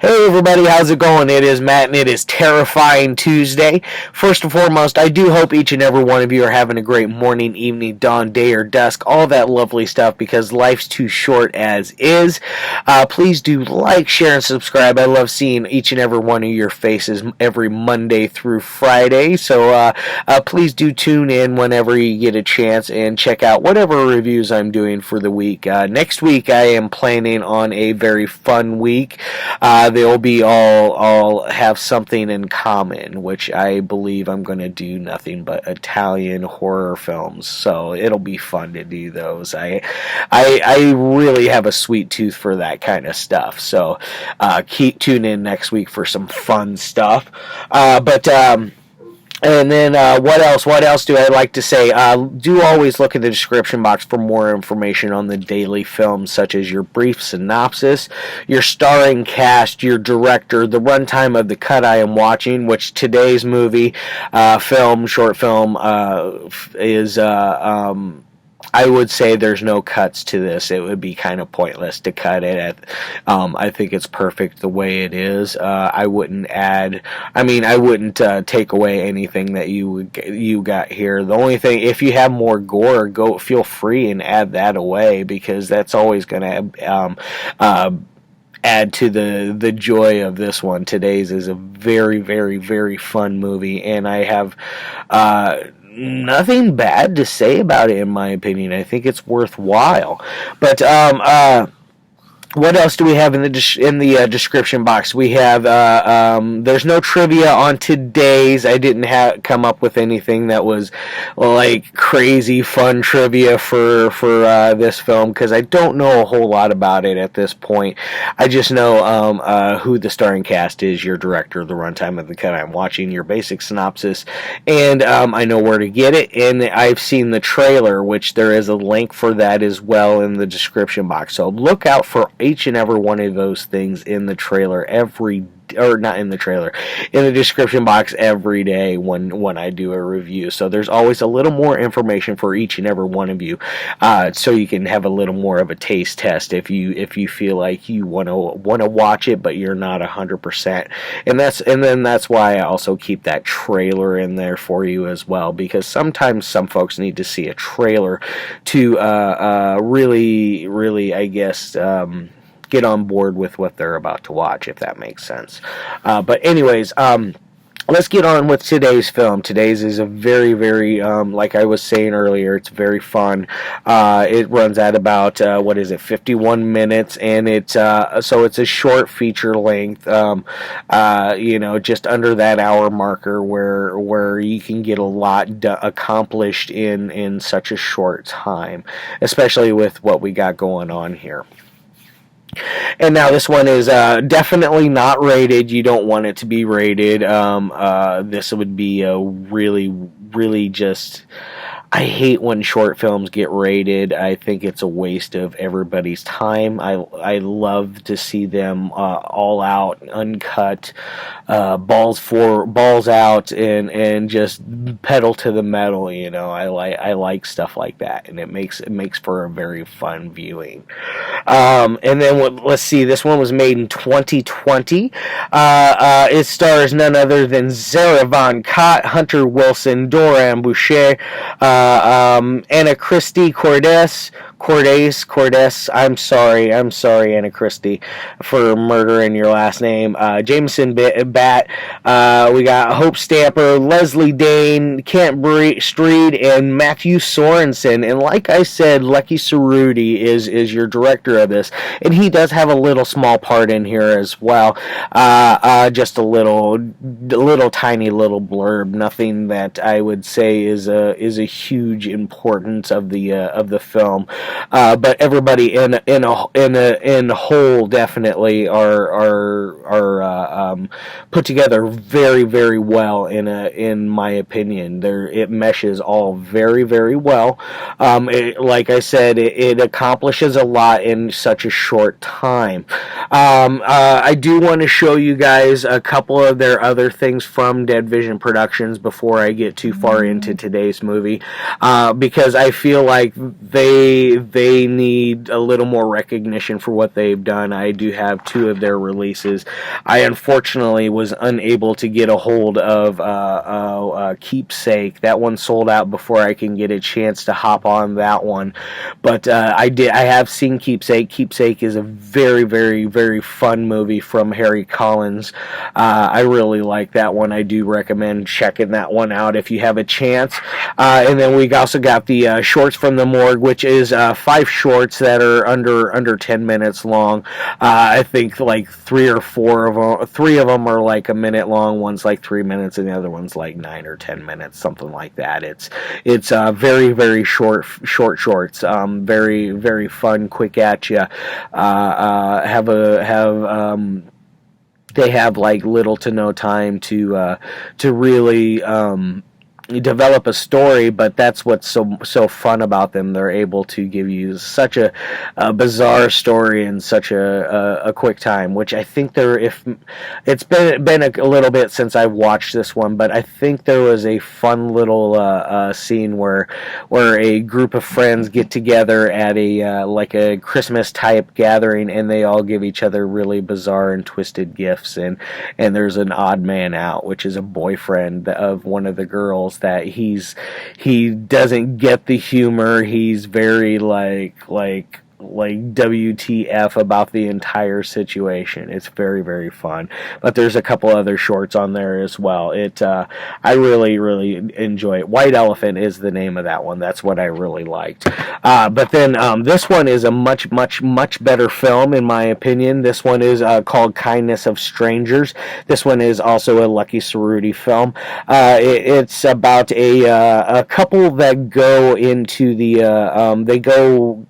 Hey everybody, how's it going? It is Matt and it is Terrifying Tuesday. First and foremost, I do hope each and every one of you are having a great morning, evening, dawn, day, or dusk, all that lovely stuff because life's too short as is. Please do like, share, and subscribe. I love seeing each and every one of your faces every Monday through Friday, so please do tune in whenever you get a chance and check out whatever reviews I'm doing for the week. Next week I am planning on a very fun week. They'll be all have something in common, which I believe I'm going to do nothing but Italian horror films. So it'll be fun to do those. I really have a sweet tooth for that kind of stuff. So tune in next week for some fun stuff. And then what else? What else do I like to say? Do always look in the description box for more information on the daily films, such as your brief synopsis, your starring cast, your director, the runtime of the cut I am watching, which today's movie, short film, is... I would say there's no cuts to this. It would be kind of pointless to cut it. I think it's perfect the way it is. I wouldn't take away anything that you got here. The only thing, if you have more gore, feel free and add that away, because that's always going to add to the joy of this one. Today's is a very, very, very fun movie, and I have nothing bad to say about it, in my opinion. I think it's worthwhile. But what else do we have in the description box? We have there's no trivia on today's. I didn't come up with anything that was like crazy fun trivia for this film, because I don't know a whole lot about it at this point. I just know who the starring cast is, your director, the runtime of the cut I'm watching, your basic synopsis, and I know where to get it. And I've seen the trailer, which there is a link for that as well in the description box. So look out for each and every one of those things in the trailer not in the trailer, in the description box every day when I do a review. So there's always a little more information for each and every one of you, so you can have a little more of a taste test if you feel like you want to watch it, but you're not 100%. And then that's why I also keep that trailer in there for you as well, because sometimes some folks need to see a trailer to really, I guess, get on board with what they're about to watch, if that makes sense. But anyways, let's get on with today's film. Today's is a very, very, like I was saying earlier, it's very fun. It runs at about, 51 minutes, and it's a short feature length, just under that hour marker, where you can get a lot accomplished in such a short time, especially with what we got going on here. And now this one is definitely not rated. You don't want it to be rated. This would be a really, really just... I hate when short films get rated. I think it's a waste of everybody's time. I love to see them all out, uncut, balls out, and just pedal to the metal. I like stuff like that, and it makes for a very fun viewing. And then let's see. This one was made in 2020. It stars none other than Cerruti, Cott, Hunter Wilson, Dorran, Boucher, Annachristi, Cordes. I'm sorry, Annachristi, for murdering your last name. Jameson, Batt. We got Hope Stamper, Leslie Dane, Kent Streed, and Matthew Sorensen. And like I said, Lucky Cerruti is your director of this, and he does have a little small part in here as well. Just a little tiny little blurb. Nothing that I would say is a huge importance of the film. But everybody in whole definitely are put together very, very well. In my opinion, it meshes all very, very well. Like I said, it accomplishes a lot in such a short time. I do want to show you guys a couple of their other things from Dead Vision Productions before I get too far into today's movie, because I feel like they they need a little more recognition for what they've done. I do have 2 of their releases. I unfortunately was unable to get a hold of Keepsake. That one sold out before I can get a chance to hop on that one. But I have seen Keepsake. Keepsake is a very, very, very fun movie from Harry Collins. I really like that one. I do recommend checking that one out if you have a chance. And then we also got the Shorts from the Morgue, which is 5 shorts that are under 10 minutes long. I think like 3 or 4 of them, 3 of them are like a minute long. One's like 3 minutes, and the other one's like 9 or 10 minutes, something like that. It's very, very shorts. Very, very fun, quick at you. They have like little to no time to really develop a story, but that's what's so fun about them. They're able to give you such a bizarre story in such a quick time, which I think it's been a little bit since I've watched this one, but I think there was a fun little scene where a group of friends get together at a like a Christmas type gathering, and they all give each other really bizarre and twisted gifts, and there's an odd man out, which is a boyfriend of one of the girls, that he doesn't get the humor. He's very like WTF about the entire situation. It's very, very fun. But there's a couple other shorts on there as well. I really, really enjoy it. White Elephant is the name of that one. That's what I really liked. But then this one is a much, much, much better film, in my opinion. This one is called Kindness of Strangers. This one is also a Lucky Cerruti film. It's about a couple that go into they go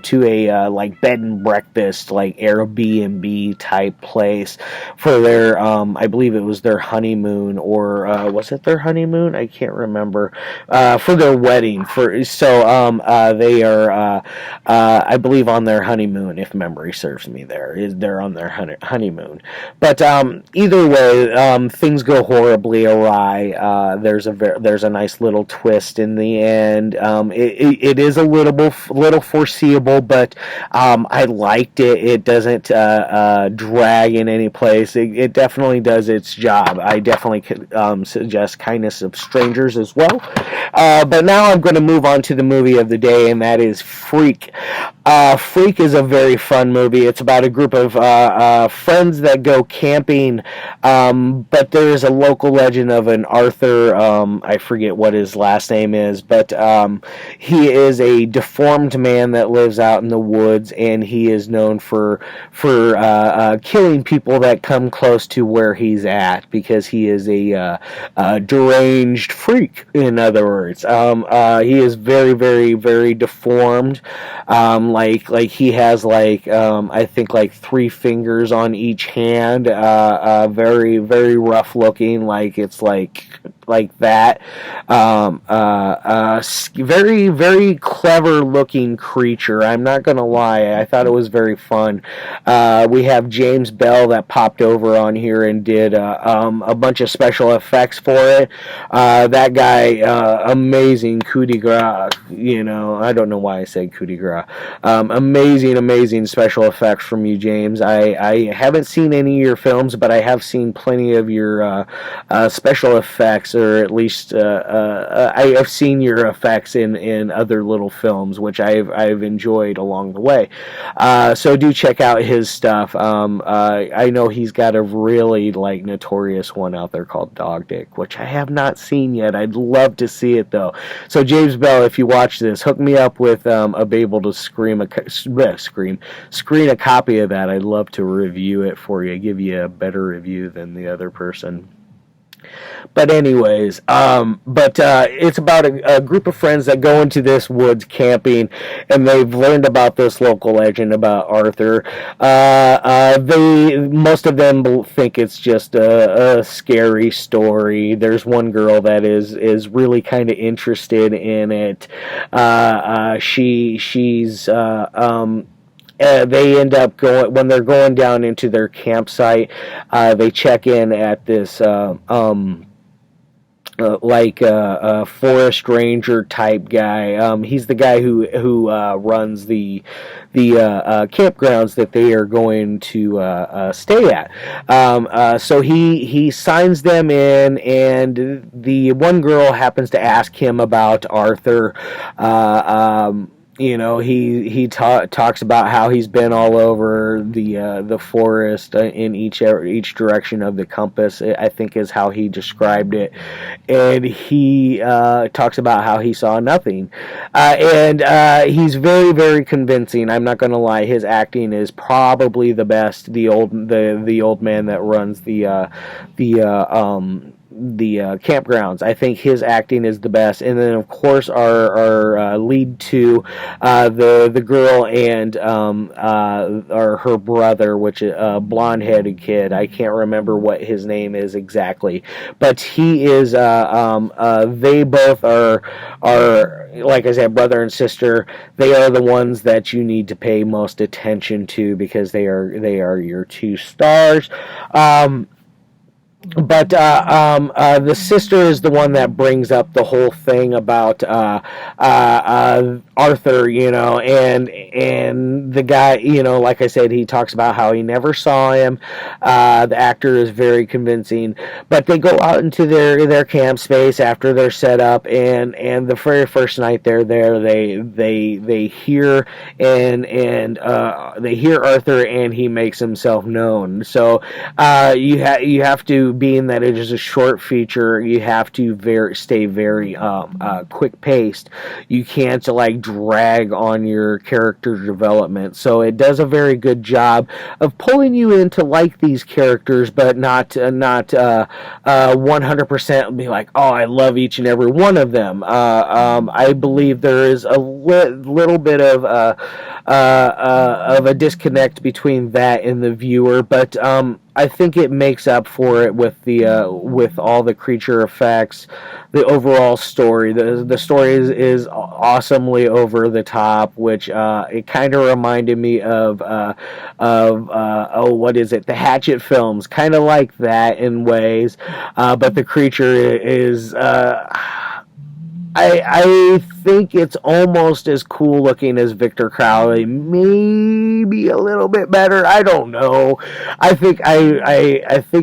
to a like bed and breakfast, like Airbnb type place for their I believe it was their honeymoon, or was it their honeymoon? I can't remember. For their wedding. They are I believe on their honeymoon, if memory serves me. They're on their honeymoon. But either way, things go horribly awry. There's a nice little twist in the end. It is a little foreseeable, but I liked it. It doesn't drag in any place. It definitely does its job. I definitely could suggest Kindness of Strangers as well. But now I'm going to move on to the movie of the day, and that is Freak. Freak is a very fun movie. It's about a group of friends that go camping, but there is a local legend of an Arthur, I forget what his last name is, but he is a deformed man that lives out in the woods, and he is known for killing people that come close to where he's at, because he is a deranged freak, in other words. He is very, very, very deformed. Like he has I think 3 fingers on each hand. Very, very rough looking. Like it's like that. Very, very clever looking creature. I'm not gonna lie. I thought it was very fun. We have James Bell that popped over on here and did a bunch of special effects for it. That guy, amazing coup de grace. I don't know why I said coup de grace. Amazing special effects from you, James. I haven't seen any of your films, but I have seen plenty of your special effects, or at least I have seen your effects in other little films, which I've enjoyed along the way. So do check out his stuff. I know he's got a really notorious one out there called Dog Dick, which I have not seen yet. I'd love to see it though. So James Bell, if you watch this, hook me up with be able to screen a copy of that. I'd love to review it for you, give you a better review than the other person. But anyways, it's about a group of friends that go into this woods camping, and they've learned about this local legend about Arthur. Most of them think it's just a scary story. There's one girl that is really kind of interested in it. They end up going, when they're going down into their campsite, they check in at this a forest ranger type guy. He's the guy who runs the campgrounds that they are going to stay at. So he signs them in, and the one girl happens to ask him about Arthur. He talks about how he's been all over the forest in each direction of the compass, I think is how he described it, and he talks about how he saw nothing, and he's very, very convincing. I'm not going to lie, his acting is probably the best. The old man that runs the campgrounds. I think his acting is the best, and then of course our lead two, the girl and or her brother, which is a blonde-headed kid. I can't remember what his name is exactly, but he is. They both are like I said, brother and sister. They are the ones that you need to pay most attention to because they are your two stars. But the sister is the one that brings up the whole thing about Arthur, and the guy, like I said, he talks about how he never saw him. The actor is very convincing, but they go out into their camp space after they're set up, and the very first night they're there, they hear they hear Arthur, and he makes himself known. So you have to, being that it is a short feature, you have to stay very quick paced. You can't drag on your character development. So it does a very good job of pulling you in to like these characters, but not 100% be like, oh, I love each and every one of them. I believe there is a little bit of a disconnect between that and the viewer, but I think it makes up for it with all the creature effects, the overall story. The story is awesomely over the top, which it kind of reminded me of what is it? The Hatchet films, kind of like that in ways, but the creature is. I think it's almost as cool looking as Victor Crowley, maybe a little bit better. I don't know. I think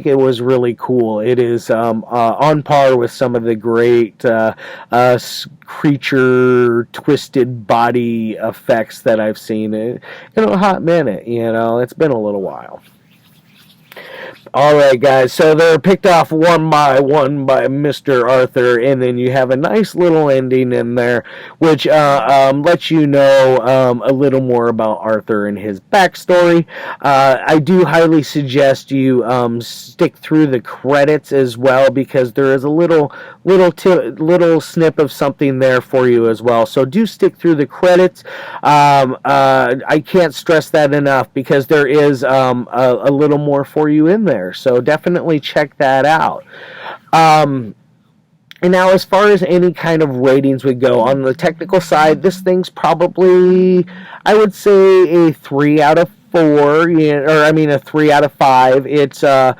it was really cool. It is on par with some of the great creature twisted body effects that I've seen in a hot minute. It's been a little while. Alright, guys, so they're picked off one by Mr. Arthur, and then you have a nice little ending in there, which lets you know a little more about Arthur and his backstory. I do highly suggest you stick through the credits as well, because there is a little snip of something there for you as well. So do stick through the credits. I can't stress that enough, because there is a little more for you in there. So definitely check that out. And now, as far as any kind of ratings would go, on the technical side, this thing's probably, I would say, a 3 out of 4, a 3 out of 5. It's a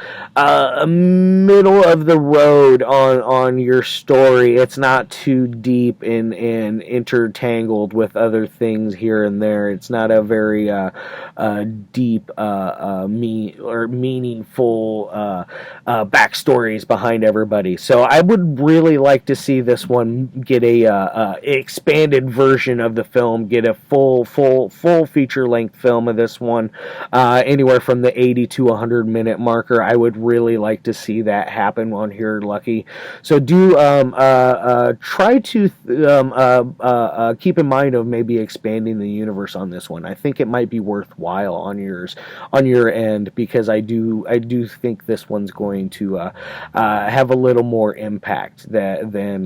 middle of the road on your story. It's not too deep and intertangled with other things here and there. It's not a very deep, meaningful backstories behind everybody. So I would really like to see this one get a expanded version of the film, get a full feature length film of this one. Anywhere from the 80 to 100 minute marker. I would really like to see that happen on Here Lucky. So do try to keep in mind of maybe expanding the universe on this one. I think it might be worthwhile on your end, because I do think this one's going to have a little more impact than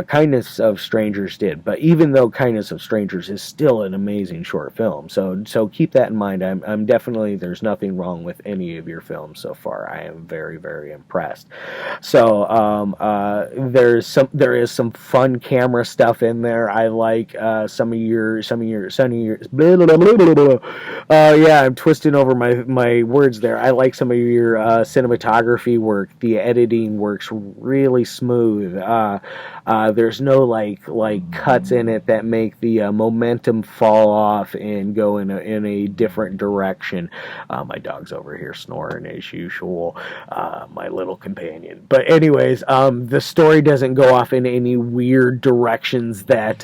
Kindness of Strangers did. But even though Kindness of Strangers is still an amazing short film, so So keep that in mind. I'm definitely, there's nothing wrong with any of your films so far. I am very, very impressed. So there is some fun camera stuff in there. I like some of your blah, blah, blah, blah, blah. Yeah, I'm twisting over my words there. I like some of your cinematography work. The editing works really smooth. There's no like cuts in it that make the momentum fall off and go in a different direction. My dog's over here snoring as usual. My little companion. But anyways, the story doesn't go off in any weird directions that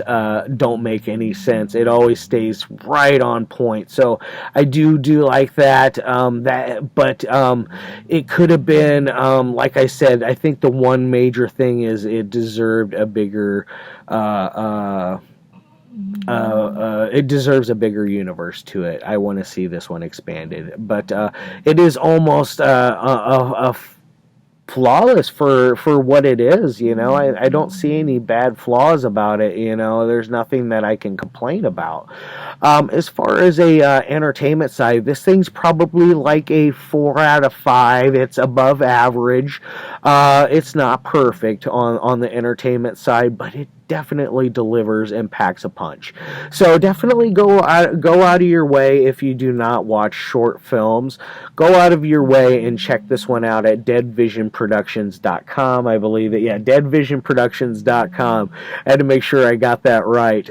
don't make any sense. It always stays right on point. So I do like that. But it could have been, like I said, I think the one major thing is it deserved a bigger. It deserves a bigger universe to it. I want to see this one expanded, but it is almost a flawless for what it is. I don't see any bad flaws about it. There's nothing that I can complain about. As far as a entertainment side, this thing's probably like a 4 out of 5. It's above average. It's not perfect on the entertainment side, but it definitely delivers and packs a punch. So definitely go out of your way. If you do not watch short films, go out of your way and check this one out at deadvisionproductions.com. I believe it. Yeah, deadvisionproductions.com. I had to make sure I got that right.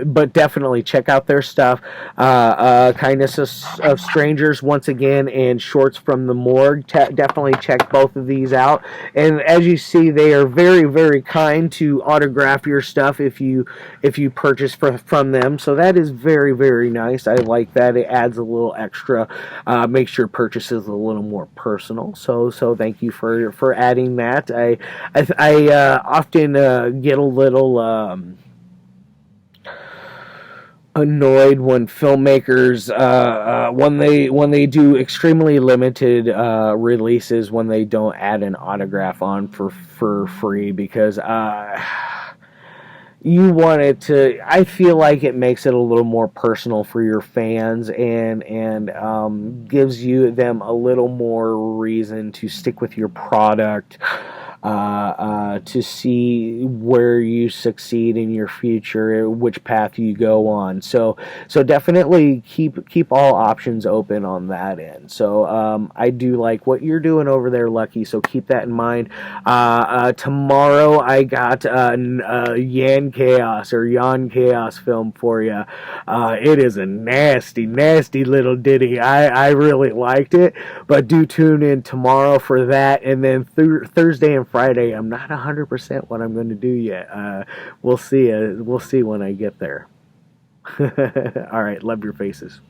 But definitely check out their stuff. Kindness of Strangers, once again, and Shorts from the Morgue. Definitely check both of these out. And as you see, they are very, very kind to autograph your stuff if you purchase from them. So that is very, very nice. I like that. It adds a little extra, makes your purchases a little more personal. So thank you for adding that. I often get a little annoyed when filmmakers when they do extremely limited releases, when they don't add an autograph on for free, because you want it to, I feel like it makes it a little more personal for your fans, and gives them a little more reason to stick with your product, to see where you succeed in your future, which path you go on. So definitely keep all options open on that end. So I do like what you're doing over there, Lucky. So keep that in mind. Tomorrow I got Yan Chaos film for you. It is a nasty, nasty little ditty. I really liked it, but do tune in tomorrow for that, and then Thursday and Friday, I'm not 100% what I'm going to do yet. We'll see. We'll see when I get there. All right. Love your faces.